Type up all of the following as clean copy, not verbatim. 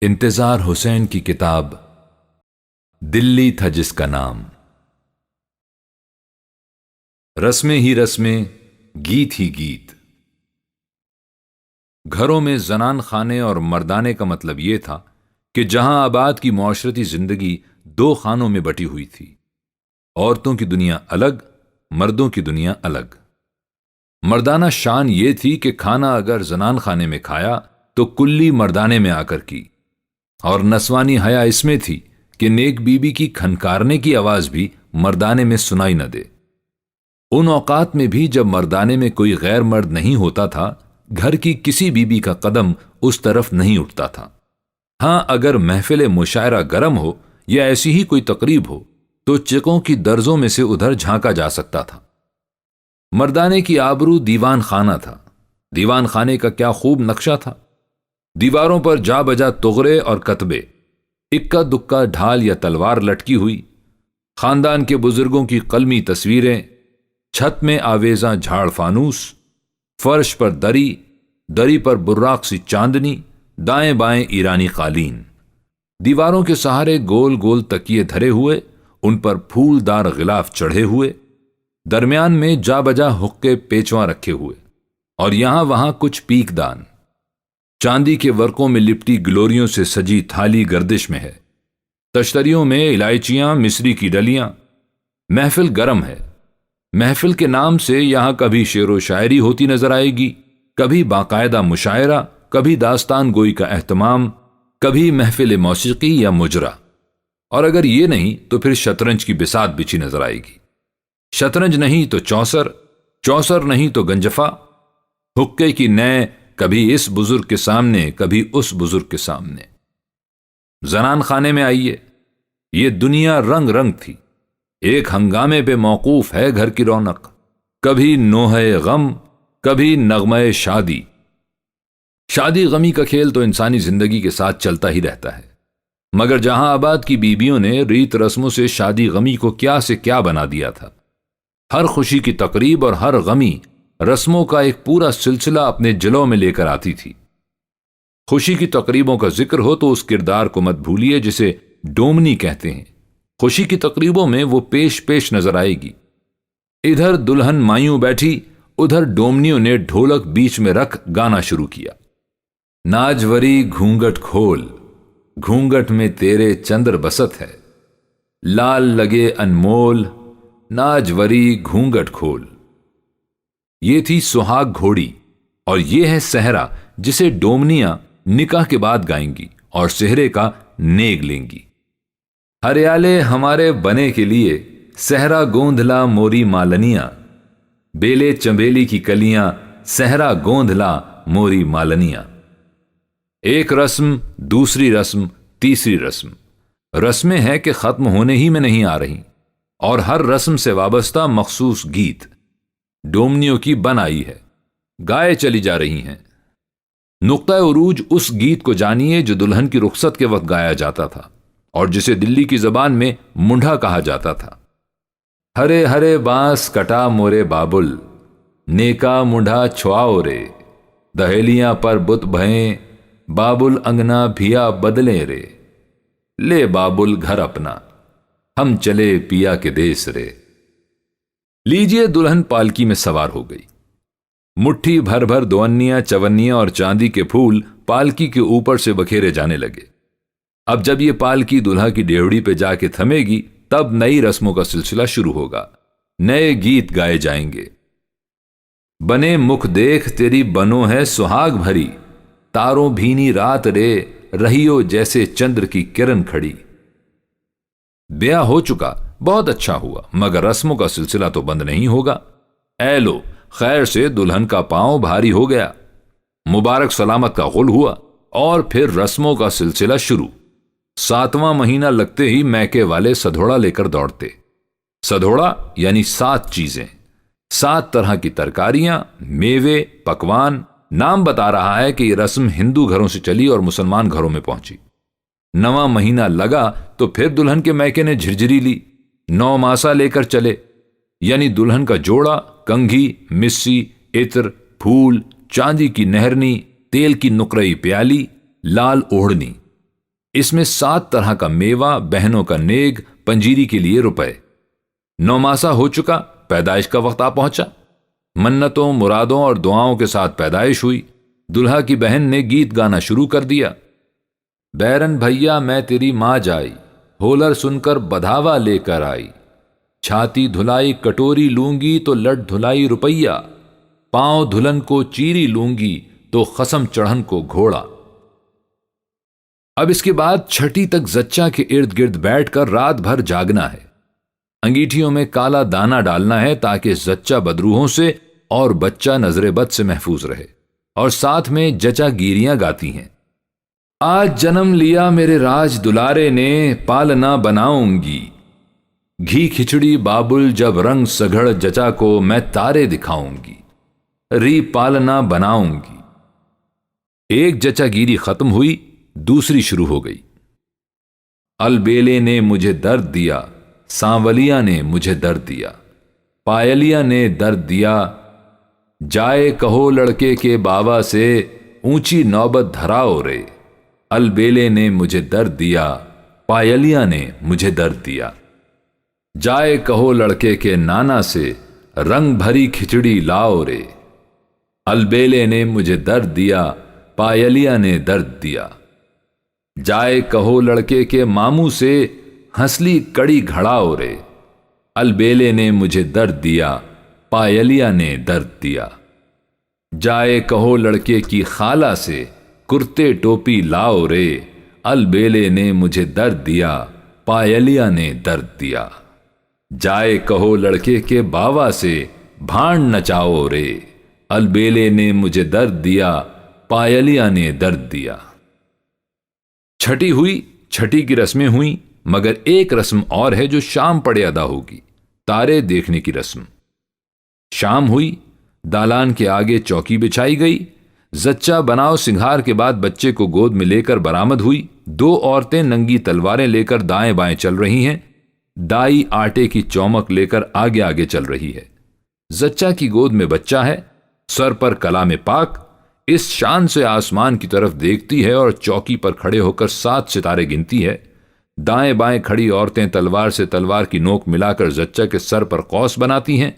انتظار حسین کی کتاب دلی تھا جس کا نام، رسمیں ہی رسمیں، گیت ہی گیت۔ گھروں میں زنان خانے اور مردانے کا مطلب یہ تھا کہ جہاں آباد کی معاشرتی زندگی دو خانوں میں بٹی ہوئی تھی، عورتوں کی دنیا الگ، مردوں کی دنیا الگ۔ مردانہ شان یہ تھی کہ کھانا اگر زنان خانے میں کھایا تو کلی مردانے میں آ کر کی، اور نسوانی حیا اس میں تھی کہ نیک بیوی کی کھنکارنے کی آواز بھی مردانے میں سنائی نہ دے۔ ان اوقات میں بھی جب مردانے میں کوئی غیر مرد نہیں ہوتا تھا، گھر کی کسی بیوی کا قدم اس طرف نہیں اٹھتا تھا۔ ہاں، اگر محفل مشاعرہ گرم ہو یا ایسی ہی کوئی تقریب ہو تو چکوں کی درزوں میں سے ادھر جھانکا جا سکتا تھا۔ مردانے کی آبرو دیوان خانہ تھا۔ دیوان خانے کا کیا خوب نقشہ تھا! دیواروں پر جا بجا تغرے اور کتبے، اکا دکا ڈھال یا تلوار لٹکی ہوئی، خاندان کے بزرگوں کی قلمی تصویریں، چھت میں آویزاں جھاڑ فانوس، فرش پر دری، دری پر براق سی چاندنی، دائیں بائیں ایرانی قالین، دیواروں کے سہارے گول گول تکیے دھرے ہوئے، ان پر پھول دار غلاف چڑھے ہوئے، درمیان میں جا بجا حقے پیچواں رکھے ہوئے، اور یہاں وہاں کچھ پیک دان۔ چاندی کے ورقوں میں لپٹی گلوریوں سے سجی تھالی گردش میں ہے، تشتریوں میں الائچیاں، مصری کی ڈلیاں۔ محفل گرم ہے۔ محفل کے نام سے یہاں کبھی شعر و شاعری ہوتی نظر آئے گی، کبھی باقاعدہ مشاعرہ، کبھی داستان گوئی کا اہتمام، کبھی محفل موسیقی یا مجرا، اور اگر یہ نہیں تو پھر شطرنج کی بساط بچھی نظر آئے گی۔ شطرنج نہیں تو چوسر، چوسر نہیں تو گنجفہ، حقے کی نئے کبھی اس بزرگ کے سامنے، کبھی اس بزرگ کے سامنے۔ زنان خانے میں آئیے، یہ دنیا رنگ رنگ تھی۔ ایک ہنگامے پہ موقوف ہے گھر کی رونق، کبھی نوحہ غم، کبھی نغمہ شادی۔ شادی غمی کا کھیل تو انسانی زندگی کے ساتھ چلتا ہی رہتا ہے، مگر جہاں آباد کی بیویوں نے ریت رسموں سے شادی غمی کو کیا سے کیا بنا دیا تھا۔ ہر خوشی کی تقریب اور ہر غمی رسموں کا ایک پورا سلسلہ اپنے جلوں میں لے کر آتی تھی۔ خوشی کی تقریبوں کا ذکر ہو تو اس کردار کو مت بھولیے جسے ڈومنی کہتے ہیں۔ خوشی کی تقریبوں میں وہ پیش پیش نظر آئے گی۔ ادھر دلہن مایوں بیٹھی، ادھر ڈومنیوں نے ڈھولک بیچ میں رکھ گانا شروع کیا۔ ناجوری گھونگٹ کھول، گھونگٹ میں تیرے چندر بست ہے، لال لگے انمول، ناجوری گھونگٹ کھول۔ یہ تھی سہاگ گھوڑی، اور یہ ہے صحرا جسے ڈومنیاں نکاح کے بعد گائیں گی اور صحرے کا نیگ لیں گی۔ ہریالے ہمارے بنے کے لیے صحرا گوندھلا موری مالنیاں، بیلے چنبیلی کی کلیاں صحرا گوندھلا موری مالنیاں۔ ایک رسم، دوسری رسم، تیسری رسم، رسمیں ہیں کہ ختم ہونے ہی میں نہیں آ رہی، اور ہر رسم سے وابستہ مخصوص گیت ڈومنیوں کی بن آئی ہے، گائے چلی جا رہی ہیں۔ نقطہ عروج اس گیت کو جانیے جو دلہن کی رخصت کے وقت گایا جاتا تھا، اور جسے دلی کی زبان میں منڈھا کہا جاتا تھا۔ ہرے ہرے بانس کٹا مورے بابل، نیکا منڈھا چھواؤ رے، دہیلیاں پر بت بھئیں، بابل انگنا بھیا بدلیں رے، لے بابل گھر اپنا، ہم چلے پیا کے دیس رے۔ لیجئے دلہن پالکی میں سوار ہو گئی۔ مٹھی بھر بھر دوانیاں، چونیاں اور چاندی کے پھول پالکی کے اوپر سے بکھیرے جانے لگے۔ اب جب یہ پالکی دلہا کی ڈیوڑی پہ جا کے تھمے گی، تب نئی رسموں کا سلسلہ شروع ہوگا، نئے گیت گائے جائیں گے۔ بنے مکھ دیکھ تیری بنو ہے سہاگ بھری، تاروں بھینی رات رے، رہیو جیسے چندر کی کرن کھڑی۔ بیاہ ہو چکا، بہت اچھا ہوا، مگر رسموں کا سلسلہ تو بند نہیں ہوگا۔ اے لو، خیر سے دلہن کا پاؤں بھاری ہو گیا، مبارک سلامت کا غل ہوا، اور پھر رسموں کا سلسلہ شروع۔ 7واں مہینہ لگتے ہی میکے والے سدھوڑا لے کر دوڑتے۔ سدھوڑا یعنی 7 چیزیں، 7 طرح کی ترکاریاں، میوے، پکوان۔ نام بتا رہا ہے کہ یہ رسم ہندو گھروں سے چلی اور مسلمان گھروں میں پہنچی۔ 9واں مہینہ لگا تو پھر دلہن کے میکے نے جھرجھری لی، 9 ماسا لے کر چلے، یعنی دلہن کا جوڑا، کنگھی، مسی، عطر، پھول، چاندی کی نہرنی، تیل کی نقرئی پیالی، لال اوڑھنی۔ اس میں 7 طرح کا میوہ، بہنوں کا نیگ، پنجیری کے لیے روپے۔ 9 ماسہ ہو چکا، پیدائش کا وقت آ پہنچا۔ منتوں، مرادوں اور دعاؤں کے ساتھ پیدائش ہوئی۔ دلہا کی بہن نے گیت گانا شروع کر دیا۔ بیرن بھیا میں تیری ماں جائی، ہولر سن کر بدھاوا لے کر آئی۔ چھاتی دھلائی کٹوری لوں گی تو لٹ دھلائی روپیہ، پاؤں دھلن کو چیری لوں گی تو خصم چڑھن کو گھوڑا۔ اب اس کے بعد چھٹی تک زچہ کے ارد گرد بیٹھ کر رات بھر جاگنا ہے۔ انگیٹھیوں میں کالا دانہ ڈالنا ہے تاکہ زچہ بدروحوں سے اور بچہ نظر بد سے محفوظ رہے، اور ساتھ میں جچا گیریاں گاتی ہیں۔ آج جنم لیا میرے راج دلارے نے، پالنا بناؤں گی۔ گھی کھچڑی بابل جب رنگ سگھڑ جچا کو میں تارے دکھاؤں گی، ری پالنا بناؤں گی۔ ایک جچا گیری ختم ہوئی، دوسری شروع ہو گئی۔ البیلے نے مجھے درد دیا، سانولیا نے مجھے درد دیا، پائلیا نے درد دیا۔ جائے کہو لڑکے کے بابا سے، اونچی نوبت دھراؤ رے۔ البیلے نے مجھے درد دیا، پائلیا نے مجھے درد دیا۔ جائے کہو لڑکے کے نانا سے، رنگ بھری کھچڑی لاؤ رے۔ البیلے نے مجھے درد دیا، پائلیا نے درد دیا۔ جائے کہو لڑکے کے ماموں سے، ہنسلی کڑی گھڑاؤ رے۔ البیلے نے مجھے درد دیا، پائلیا نے درد دیا۔ جائے کہو لڑکے کی خالہ سے، کرتے ٹوپی لاؤ رے۔ البیلے نے مجھے درد دیا، پائلیا نے درد دیا۔ جائے کہو لڑکے کے باوا سے، بھانڈ نچاؤ رے۔ البیلے نے مجھے درد دیا، پائلیا نے درد دیا۔ چھٹی ہوئی، چھٹی کی رسمیں ہوئیں، مگر ایک رسم اور ہے جو شام پڑے ادا ہوگی، تارے دیکھنے کی رسم۔ شام ہوئی، دالان کے آگے چوکی بچھائی گئی۔ زچہ بناؤ سنگھار کے بعد بچے کو گود میں لے کر برآمد ہوئی۔ 2 عورتیں ننگی تلواریں لے کر دائیں بائیں چل رہی ہیں۔ دائی آٹے کی چومک لے کر آگے آگے چل رہی ہے۔ زچہ کی گود میں بچہ ہے، سر پر کلام پاک، اس شان سے آسمان کی طرف دیکھتی ہے اور چوکی پر کھڑے ہو کر 7 ستارے گنتی ہے۔ دائیں بائیں کھڑی عورتیں تلوار سے تلوار کی نوک ملا کر زچہ کے سر پر قوس بناتی ہیں۔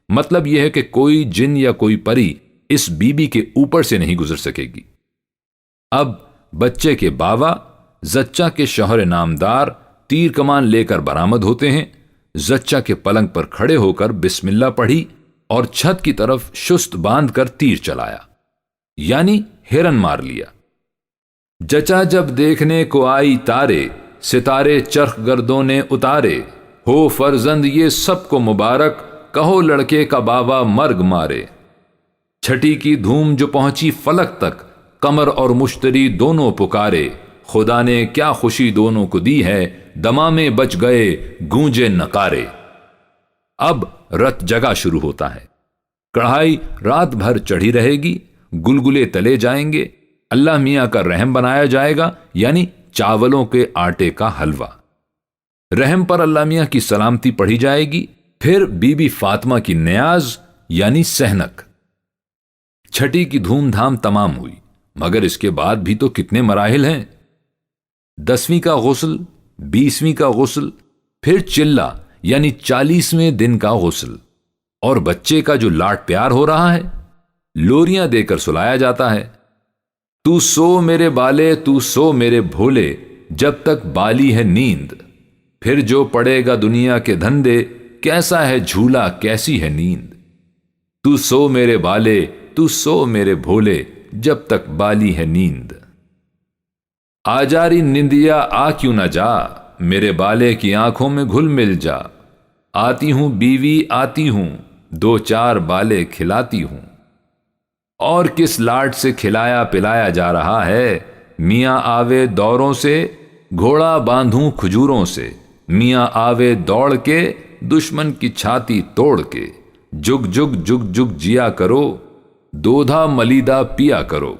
مطلب یہ ہے کہ کوئی جن یا کوئی پری اس بی بی کے اوپر سے نہیں گزر سکے گی۔ اب بچے کے باوا زچہ کے شوہر نامدار تیر کمان لے کر برآمد ہوتے ہیں۔ زچہ کے پلنگ پر کھڑے ہو کر بسم اللہ پڑھی اور چھت کی طرف شست باندھ کر تیر چلایا، یعنی ہرن مار لیا۔ جچا جب دیکھنے کو آئی تارے، ستارے چرخ گردوں نے اتارے۔ ہو فرزند یہ سب کو مبارک، کہو لڑکے کا بابا مرگ مارے۔ چھٹی کی دھوم جو پہنچی فلک تک، قمر اور مشتری دونوں پکارے۔ خدا نے کیا خوشی دونوں کو دی ہے، دمامے بچ گئے گونجے نقارے۔ اب رت جگہ شروع ہوتا ہے۔ کڑھائی رات بھر چڑھی رہے گی، گلگلے تلے جائیں گے، اللہ میاں کا رحم بنایا جائے گا، یعنی چاولوں کے آٹے کا حلوہ۔ رحم پر اللہ میاں کی سلامتی پڑھی جائے گی، پھر بی بی فاطمہ کی نیاز یعنی سحنک۔ چھٹی کی دھوم دھام تمام ہوئی، مگر اس کے بعد بھی تو کتنے مراحل ہیں۔ 10ویں کا غسل، 20ویں کا غسل، پھر چلہ یعنی 40ویں دن کا غسل، اور بچے کا جو لاڈ پیار ہو رہا ہے، لوریاں دے کر سلایا جاتا ہے۔ تو سو میرے بالے، تو سو میرے بھولے، جب تک بالی ہے نیند۔ پھر جو پڑے گا دنیا کے دھندے، کیسا ہے جھولا کیسی ہے نیند۔ تو سو میرے بالے، تو سو میرے بھولے، جب تک بالی ہے نیند۔ آ جاری نندیا آ کیوں نہ جا، میرے بالے کی آنکھوں میں گھل مل جا۔ آتی ہوں بیوی آتی ہوں، 2-4 بالے کھلاتی ہوں۔ اور کس لاڈ سے کھلایا پلایا جا رہا ہے، میاں آوے دوروں سے، گھوڑا باندھوں کھجوروں سے۔ میاں آوے دوڑ کے، دشمن کی چھاتی توڑ کے۔ جگ جگ جگ جگ جیا کرو، دودھا ملیدہ پیا کرو۔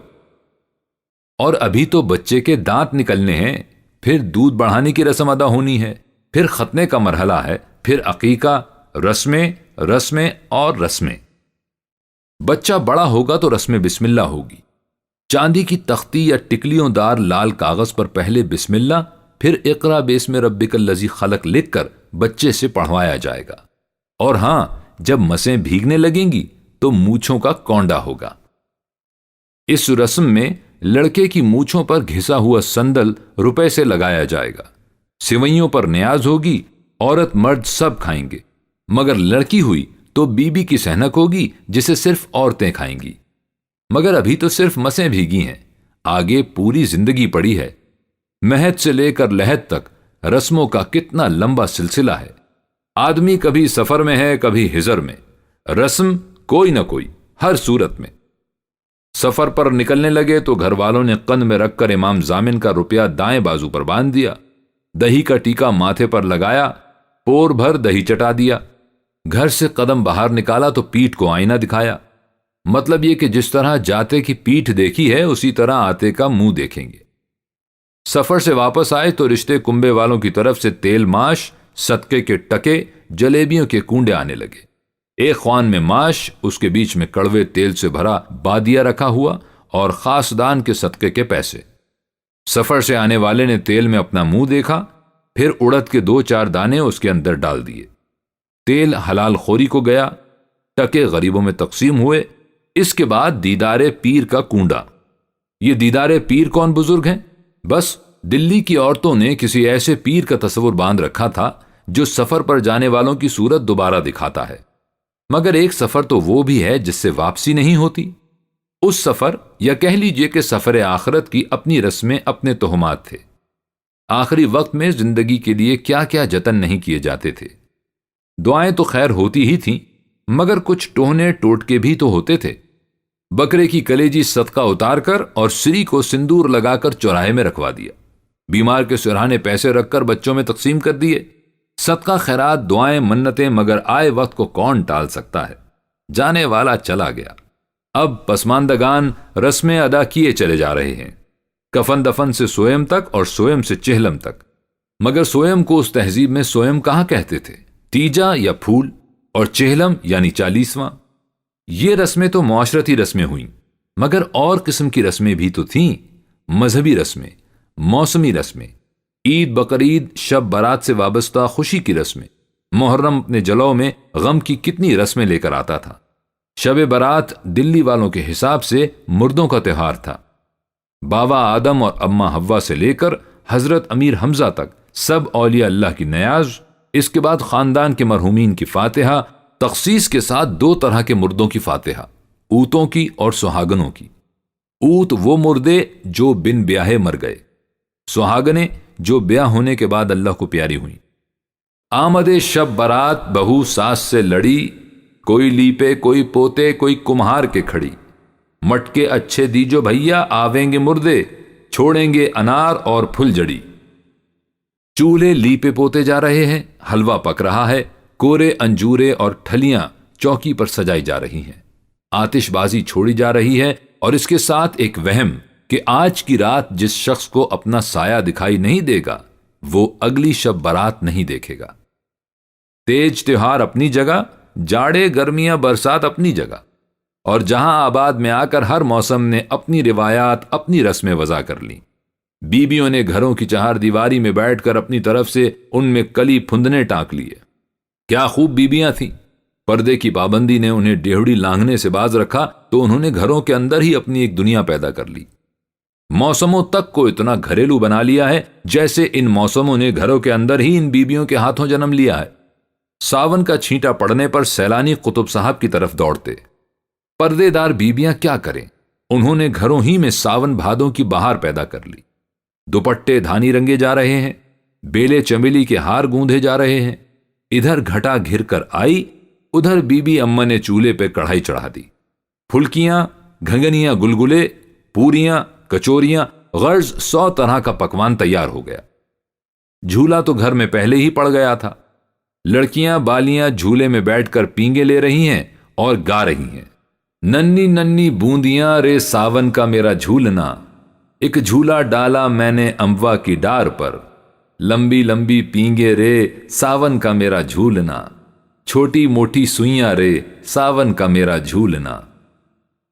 اور ابھی تو بچے کے دانت نکلنے ہیں، پھر دودھ بڑھانے کی رسم ادا ہونی ہے، پھر ختنے کا مرحلہ ہے، پھر عقیقہ، رسمیں رسمیں اور رسمیں۔ بچہ بڑا ہوگا تو رسم بسم اللہ ہوگی۔ چاندی کی تختی یا ٹکلیوں دار لال کاغذ پر پہلے بسم اللہ پھر اقرا باسم ربک الذی خلق لکھ کر بچے سے پڑھوایا جائے گا۔ اور ہاں، جب مسیں بھیگنے لگیں گی تو مونچھوں کا کونڈا ہوگا۔ اس رسم میں لڑکے کی مونچھوں پر گھسا ہوا سندل روپے سے لگایا جائے گا، سوئیوں پر نیاز ہوگی، عورت مرد سب کھائیں گے، مگر لڑکی ہوئی تو بیوی کی سحنک ہوگی جسے صرف عورتیں کھائیں گی۔ مگر ابھی تو صرف مسیں بھیگی ہیں، آگے پوری زندگی پڑی ہے۔ مہد سے لے کر لحد تک رسموں کا کتنا لمبا سلسلہ ہے۔ آدمی کبھی سفر میں ہے، کبھی ہجر میں، رسم کوئی نہ کوئی ہر صورت میں۔ سفر پر نکلنے لگے تو گھر والوں نے قند میں رکھ کر امام ضامن کا روپیہ دائیں بازو پر باندھ دیا، دہی کا ٹیکا ماتھے پر لگایا، پور بھر دہی چٹا دیا، گھر سے قدم باہر نکالا تو پیٹھ کو آئینہ دکھایا۔ مطلب یہ کہ جس طرح جاتے کی پیٹھ دیکھی ہے اسی طرح آتے کا منہ دیکھیں گے۔ سفر سے واپس آئے تو رشتے کنبے والوں کی طرف سے تیل ماش، صدقے کے ٹکے، جلیبیوں کے کونڈے آنے لگے۔ ایک خوان میں ماش، اس کے بیچ میں کڑوے تیل سے بھرا بادیا رکھا ہوا اور خاص دان کے صدقے کے پیسے۔ سفر سے آنے والے نے تیل میں اپنا منہ دیکھا، پھر اڑد کے 2-4 دانے اس کے اندر ڈال دیے۔ تیل حلال خوری کو گیا، ٹکے غریبوں میں تقسیم ہوئے۔ اس کے بعد دیدار پیر کا کونڈا۔ یہ دیدار پیر کون بزرگ ہیں؟ بس دلی کی عورتوں نے کسی ایسے پیر کا تصور باندھ رکھا تھا جو سفر پر جانے والوں کی صورت دوبارہ دکھاتا ہے، مگر ایک سفر تو وہ بھی ہے جس سے واپسی نہیں ہوتی۔ اس سفر، یا کہہ لیجئے کہ سفر آخرت کی اپنی رسمیں، اپنے توہمات تھے۔ آخری وقت میں زندگی کے لیے کیا کیا جتن نہیں کیے جاتے تھے۔ دعائیں تو خیر ہوتی ہی تھیں، مگر کچھ ٹوہنے ٹوٹکے بھی تو ہوتے تھے۔ بکرے کی کلیجی صدقہ اتار کر اور سری کو سندور لگا کر چوراہے میں رکھوا دیا، بیمار کے سرہانے پیسے رکھ کر بچوں میں تقسیم کر دیے۔ صدقہ خیرات، دعائیں، منتیں، مگر آئے وقت کو کون ٹال سکتا ہے؟ جانے والا چلا گیا۔ اب پسماندگان رسمیں ادا کیے چلے جا رہے ہیں، کفن دفن سے سوئم تک اور سوئم سے چہلم تک۔ مگر سوئم کو اس تہذیب میں سوئم کہاں کہتے تھے؟ تیجا یا پھول، اور چہلم یعنی 40واں۔ یہ رسمیں تو معاشرتی رسمیں ہوئیں، مگر اور قسم کی رسمیں بھی تو تھیں، مذہبی رسمیں، موسمی رسمیں، عید بقرعید، شب برات سے وابستہ خوشی کی رسمیں۔ محرم اپنے جلو میں غم کی کتنی رسمیں لے کر آتا تھا۔ شب برات دلی والوں کے حساب سے مردوں کا تہوار تھا۔ بابا آدم اور اماں حوا سے لے کر حضرت امیر حمزہ تک سب اولیاء اللہ کی نیاز، اس کے بعد خاندان کے مرحومین کی فاتحہ، تخصیص کے ساتھ 2 طرح کے مردوں کی فاتحہ، اوتوں کی اور سہاگنوں کی۔ اوت وہ مردے جو بن بیاہے مر گئے، سہاگنیں جو بیاہ ہونے کے بعد اللہ کو پیاری ہوئیں۔ آمد شب برات بہو ساس سے لڑی، کوئی لیپے کوئی پوتے کوئی کمہار کے کھڑی، مٹکے اچھے دیجو بھیا آویں گے مردے، چھوڑیں گے انار اور پھل جڑی۔ چولہے لیپے پوتے جا رہے ہیں، حلوہ پک رہا ہے، کورے انجورے اور ٹھلیاں چوکی پر سجائی جا رہی ہیں، آتش بازی چھوڑی جا رہی ہے، اور اس کے ساتھ ایک وہم کہ آج کی رات جس شخص کو اپنا سایہ دکھائی نہیں دے گا وہ اگلی شب برات نہیں دیکھے گا۔ تیج تہوار اپنی جگہ، جاڑے گرمیاں برسات اپنی جگہ، اور جہاں آباد میں آ کر ہر موسم نے اپنی روایات، اپنی رسمیں وضع کر لیں۔ بیویوں نے گھروں کی چہار دیواری میں بیٹھ کر اپنی طرف سے ان میں کلی پھندنے ٹانک لیے۔ کیا خوب بیویاں تھیں! پردے کی پابندی نے انہیں ڈیہڑی لانگھنے سے باز رکھا تو انہوں نے گھروں کے اندر ہی اپنی ایک دنیا پیدا کر لی۔ موسموں تک کو اتنا گھریلو بنا لیا ہے جیسے ان موسموں نے گھروں کے اندر ہی ان بیویوں کے ہاتھوں جنم لیا ہے۔ ساون کا چھینٹا پڑنے پر سیلانی قطب صاحب کی طرف دوڑتے۔ پردے دار بیویاں کیا کریں؟ انہوں نے گھروں ہی میں ساون بھادوں کی بہار پیدا کر لی۔ دوپٹے دھانی رنگے جا رہے ہیں، بیلے چمیلی کے ہار گوندھے جا رہے ہیں۔ ادھر گھٹا گھر کر آئی، ادھر بی بی اماں نے چولہے پہ کڑھائی چڑھا دی۔ پھلکیاں، گھنگنیاں، گلگلے، پوریاں، کچوریاں، غرض 100 طرح کا پکوان تیار ہو گیا۔ جھولا تو گھر میں پہلے ہی پڑ گیا تھا۔ لڑکیاں بالیاں جھولے میں بیٹھ کر پینگے لے رہی ہیں اور گا رہی ہیں، ننی ننی بوندیاں رے ساون کا میرا جھولنا، ایک جھولا ڈالا میں نے اموا کی ڈار پر، لمبی لمبی پینگے رے ساون کا میرا جھولنا، چھوٹی موٹی سوئیاں رے ساون کا میرا جھولنا۔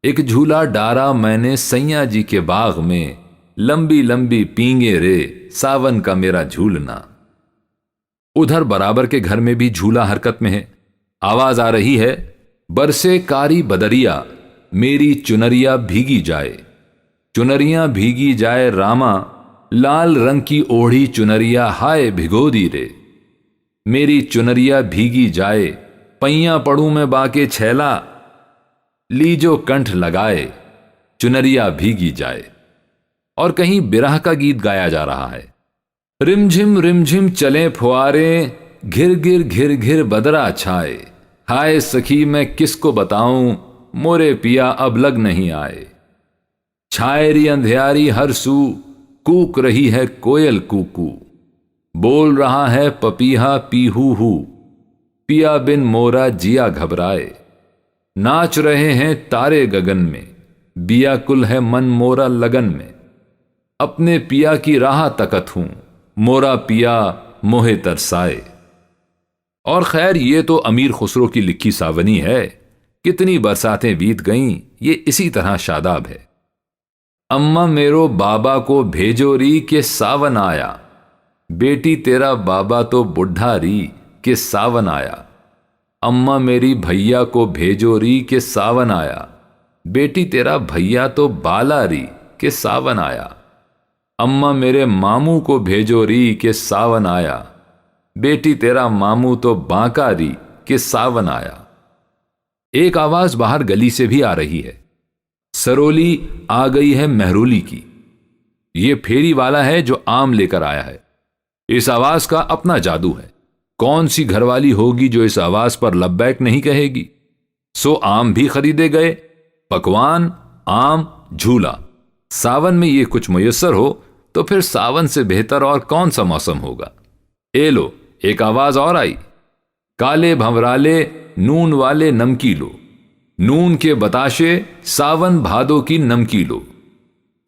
ایک جھولا ڈارا میں نے سیاں جی کے باغ میں، لمبی لمبی پینگے رے ساون کا میرا جھولنا۔ ادھر برابر کے گھر میں بھی جھولا حرکت میں ہے، آواز آ رہی ہے، برسے کاری بدریا میری چنریا بھیگی جائے، چنریاں بھیگی جائے راما، لال رنگ کی اوڑھی چنریا ہائے بھگو دی رے، میری چنریا بھیگی جائے، پئیاں پڑوں میں باکے چھیلا، لیجو کنٹھ لگائے، چنریا بھیگی جائے۔ اور کہیں برہ کا گیت گایا جا رہا ہے، رم جھم چلیں پھوارے، گھر گھر گھر گھر بدرا چھائے، ہائے سخی میں کس کو بتاؤں، مورے پیا اب لگ نہیں آئے، چھائری اندھیاری ہر سو، کوک رہی ہے کوئل کوکو، بول رہا ہے پپیہا پیہو ہو، پیا بن مورا جیا گھبرائے، ناچ رہے ہیں تارے گگن میں، بیا کل ہے من مورا لگن میں، اپنے پیا کی راہ تکت ہوں، مورا پیا موہے ترسائے۔ اور خیر یہ تو امیر خسرو کی لکھی ساونی ہے، کتنی برساتیں بیت گئیں، یہ اسی طرح شاداب ہے۔ اماں میرو بابا کو بھیجو ری کہ ساون آیا، بیٹی تیرا بابا تو بڈھا ری کہ ساون آیا، اماں میری بھیا کو بھیجو ری کہ ساون آیا، بیٹی تیرا بھیا تو بالا ری کہ ساون آیا، اماں میرے ماموں کو بھیجو ری کہ ساون آیا، بیٹی تیرا ماموں تو بانکا ری کہ ساون آیا۔ ایک آواز باہر گلی سے بھی آ رہی ہے، سرولی آ گئی ہے مہرولی کی، یہ پھیری والا ہے جو آم لے کر آیا ہے۔ اس آواز کا اپنا جادو ہے، کون سی گھر والی ہوگی جو اس آواز پر لبیک نہیں کہے گی؟ سو آم بھی خریدے گئے، پکوان، آم، جھولا۔ ساون میں یہ کچھ میسر ہو تو پھر ساون سے بہتر اور کون سا موسم ہوگا؟ اے لو ایک آواز اور آئی، کالے بھنورالے نون والے نمکی لو، نون کے بتاشے ساون بھادو کی نمکی لو۔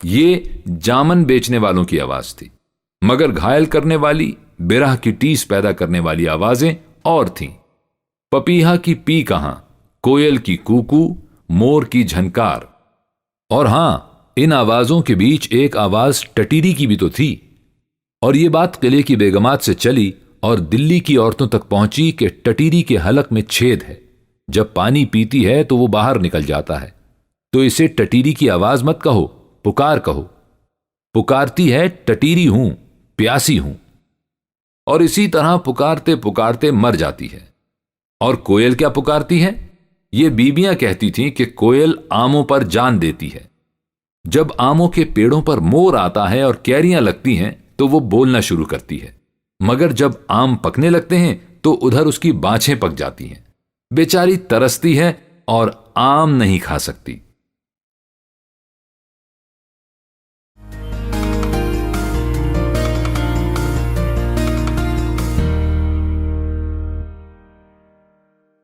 یہ جامن بیچنے والوں کی آواز تھی، مگر گھائل کرنے والی، برہ کی ٹیس پیدا کرنے والی آوازیں اور تھیں۔ پپیہا کی پی کہاں، کوئل کی کوکو، مور کی جھنکار۔ اور ہاں، ان آوازوں کے بیچ ایک آواز ٹٹیری کی بھی تو تھی، اور یہ بات قلعے کی بیگمات سے چلی اور دلی کی عورتوں تک پہنچی کہ ٹٹیری کے حلق میں چھید ہے، جب پانی پیتی ہے تو وہ باہر نکل جاتا ہے، تو اسے ٹٹیری کی آواز مت کہو، پکار کہو، پکارتی ہے ٹٹیری ہوں، پیاسی ہوں، اور اسی طرح پکارتے پکارتے مر جاتی ہے۔ اور کوئل کیا پکارتی ہے؟ یہ بیبیاں کہتی تھیں کہ کوئل آموں پر جان دیتی ہے، جب آموں کے پیڑوں پر مور آتا ہے اور کیریاں لگتی ہیں تو وہ بولنا شروع کرتی ہے، مگر جب آم پکنے لگتے ہیں تو ادھر اس کی بانچھیں پک جاتی ہیں، بیچاری ترستی ہے اور آم نہیں کھا سکتی۔